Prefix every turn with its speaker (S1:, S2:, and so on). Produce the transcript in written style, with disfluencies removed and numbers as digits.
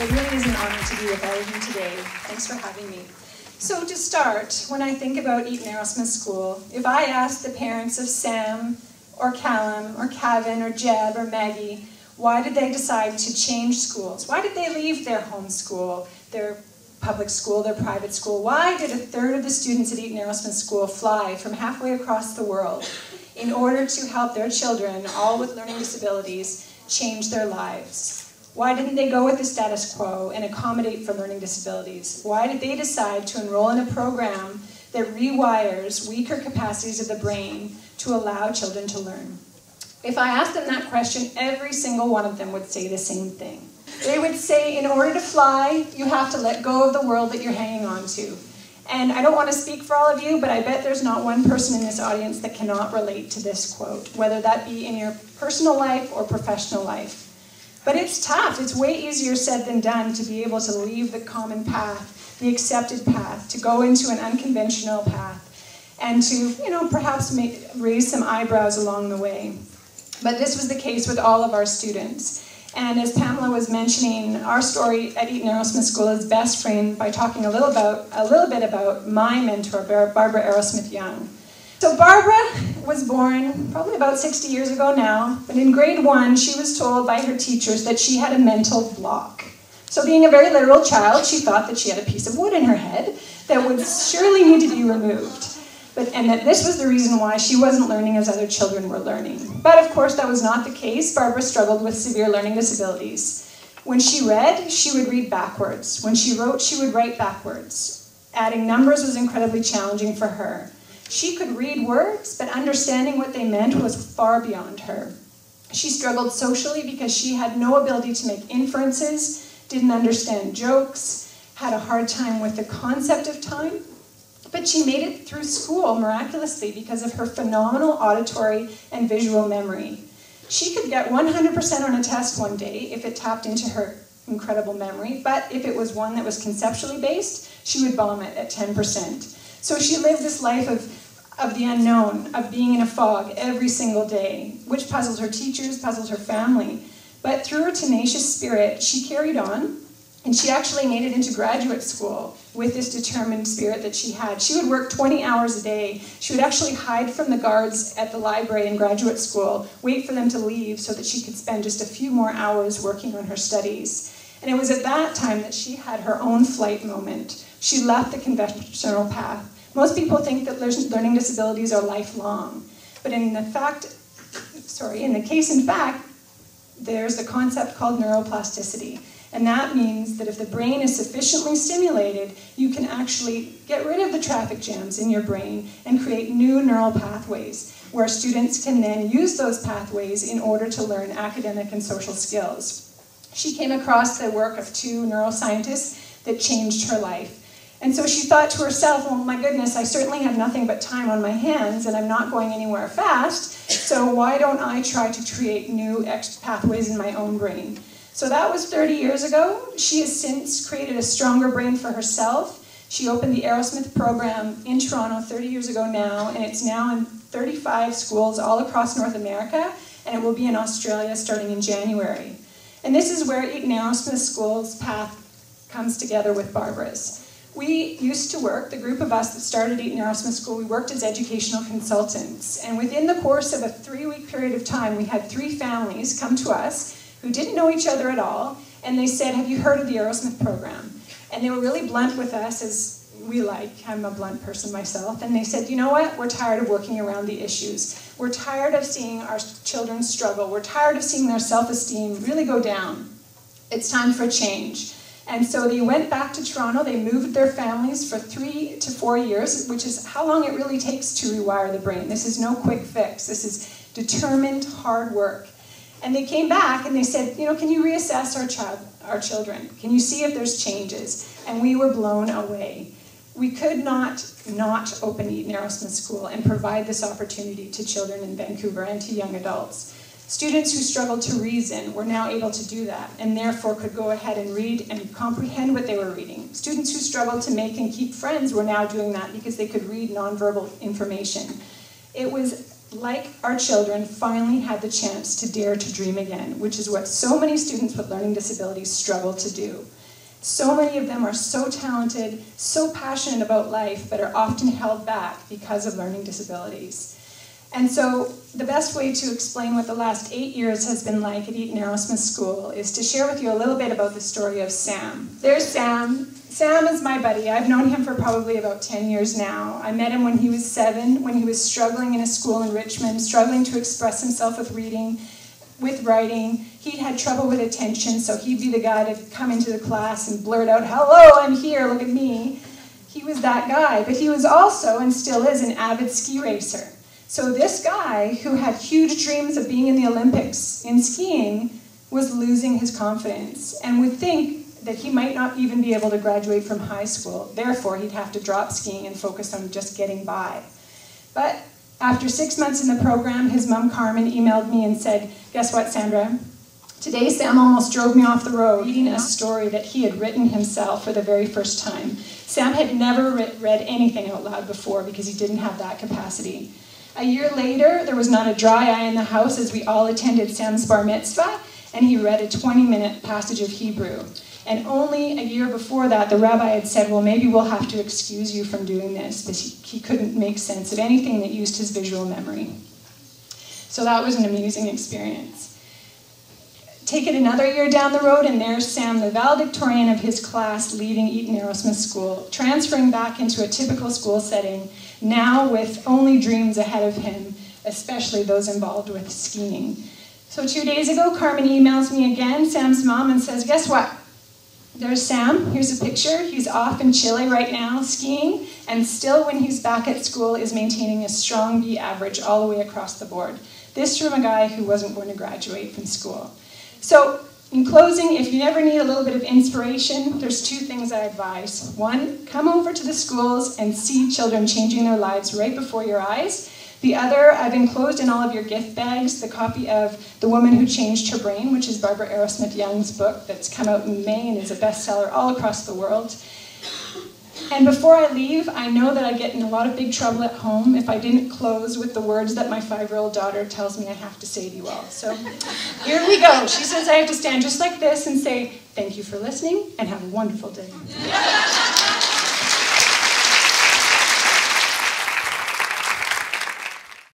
S1: It really is an honor to be with all of you today. Thanks for having me. So to start, when I think about Eaton Arrowsmith School, if I ask the parents of Sam, or Callum, or Kevin, or Jeb, or Maggie, why did they decide to change schools? Why did they leave their home school, their public school, their private school? Why did a third of the students at Eaton Arrowsmith School fly from halfway across the world in order to help their children, all with learning disabilities, change their lives? Why didn't they go with the status quo and accommodate for learning disabilities? Why did they decide to enroll in a program that rewires weaker capacities of the brain to allow children to learn? If I asked them that question, every single one of them would say the same thing. They would say, in order to fly, you have to let go of the world that you're hanging on to. And I don't want to speak for all of you, but I bet there's not one person in this audience that cannot relate to this quote, whether that be in your personal life or professional life. But it's tough. It's way easier said than done to be able to leave the common path, the accepted path, to go into an unconventional path, and to, perhaps raise some eyebrows along the way. But this was the case with all of our students. And as Pamela was mentioning, our story at Eaton Arrowsmith School is best framed by talking a little bit about my mentor, Barbara Aerosmith-Young. So Barbara was born probably about 60 years ago now, but in grade 1, she was told by her teachers that she had a mental block. So being a very literal child, she thought that she had a piece of wood in her head that would surely need to be removed. And that this was the reason why she wasn't learning as other children were learning. But of course, that was not the case. Barbara struggled with severe learning disabilities. When she read, she would read backwards. When she wrote, she would write backwards. Adding numbers was incredibly challenging for her. She could read words, but understanding what they meant was far beyond her. She struggled socially because she had no ability to make inferences, didn't understand jokes, had a hard time with the concept of time. But she made it through school miraculously because of her phenomenal auditory and visual memory. She could get 100% on a test one day if it tapped into her incredible memory, but if it was one that was conceptually based, she would bomb it at 10%. So she lived this life of the unknown, of being in a fog every single day, which puzzled her teachers, puzzled her family. But through her tenacious spirit, she carried on, and she actually made it into graduate school with this determined spirit that she had. She would work 20 hours a day. She would actually hide from the guards at the library in graduate school, wait for them to leave so that she could spend just a few more hours working on her studies. And it was at that time that she had her own flight moment. She left the conventional path. Most people think that learning disabilities are lifelong, but in the case in fact, there's the concept called neuroplasticity. And that means that if the brain is sufficiently stimulated, you can actually get rid of the traffic jams in your brain and create new neural pathways, where students can then use those pathways in order to learn academic and social skills. She came across the work of 2 neuroscientists that changed her life. And so she thought to herself, well, my goodness, I certainly have nothing but time on my hands, and I'm not going anywhere fast, so why don't I try to create new pathways in my own brain? So that was 30 years ago. She has since created a stronger brain for herself. She opened the Aerosmith program in Toronto 30 years ago now, and it's now in 35 schools all across North America, and it will be in Australia starting in January. And this is where Eaton Arrowsmith School's path comes together with Barbara's. We used to work, the group of us that started Eaton Arrowsmith School, we worked as educational consultants. And within the course of a 3-week period of time, we had 3 families come to us who didn't know each other at all, and they said, have you heard of the Aerosmith program? And they were really blunt with us, as we like. I'm a blunt person myself. And they said, you know what? We're tired of working around the issues. We're tired of seeing our children struggle. We're tired of seeing their self-esteem really go down. It's time for a change. And so they went back to Toronto. They moved their families for 3 to 4 years, which is how long it really takes to rewire the brain. This is no quick fix. This is determined, hard work. And they came back and they said, can you reassess our children? Can you see if there's changes? And we were blown away. We could not open Eaton Arrowsmith School and provide this opportunity to children in Vancouver and to young adults. Students who struggled to reason were now able to do that, and therefore could go ahead and read and comprehend what they were reading. Students who struggled to make and keep friends were now doing that because they could read nonverbal information. It was like our children, finally had the chance to dare to dream again, which is what so many students with learning disabilities struggle to do. So many of them are so talented, so passionate about life, but are often held back because of learning disabilities. And so the best way to explain what the last 8 years has been like at Eaton Arrowsmith School is to share with you a little bit about the story of Sam. There's Sam. Sam is my buddy. I've known him for probably about 10 years now. I met him when he was 7, when he was struggling in a school in Richmond, struggling to express himself with reading, with writing. He'd had trouble with attention, so he'd be the guy to come into the class and blurt out, "Hello, I'm here, look at me." He was that guy, but he was also, and still is, an avid ski racer. So this guy, who had huge dreams of being in the Olympics in skiing, was losing his confidence and would think that he might not even be able to graduate from high school. Therefore, he'd have to drop skiing and focus on just getting by. But after 6 months in the program, his mom, Carmen, emailed me and said, "Guess what, Sandra? Today, Sam almost drove me off the road reading a story that he had written himself for the very first time." Sam had never read anything out loud before because he didn't have that capacity. A year later, there was not a dry eye in the house as we all attended Sam's bar mitzvah, and he read a 20-minute passage of Hebrew. And only a year before that, the rabbi had said, "Well, maybe we'll have to excuse you from doing this," but he couldn't make sense of anything that used his visual memory. So that was an amusing experience. Take it another year down the road, and there's Sam, the valedictorian of his class, leaving Eaton Arrowsmith School, transferring back into a typical school setting, now with only dreams ahead of him, especially those involved with skiing. So 2 days ago, Carmen emails me again, Sam's mom, and says, "Guess what? There's Sam, here's a picture. He's off in Chile right now skiing, and still when he's back at school is maintaining a strong B average all the way across the board. This from a guy who wasn't going to graduate from school." So in closing, if you ever need a little bit of inspiration, there's 2 things I advise. 1, come over to the schools and see children changing their lives right before your eyes. The other, I've enclosed in all of your gift bags the copy of The Woman Who Changed Her Brain, which is Barbara Aerosmith-Young's book that's come out in May and is a bestseller all across the world. And before I leave, I know that I get in a lot of big trouble at home if I didn't close with the words that my 5-year-old daughter tells me I have to say to you all. So here we go. She says I have to stand just like this and say, "Thank you for listening and have a wonderful day."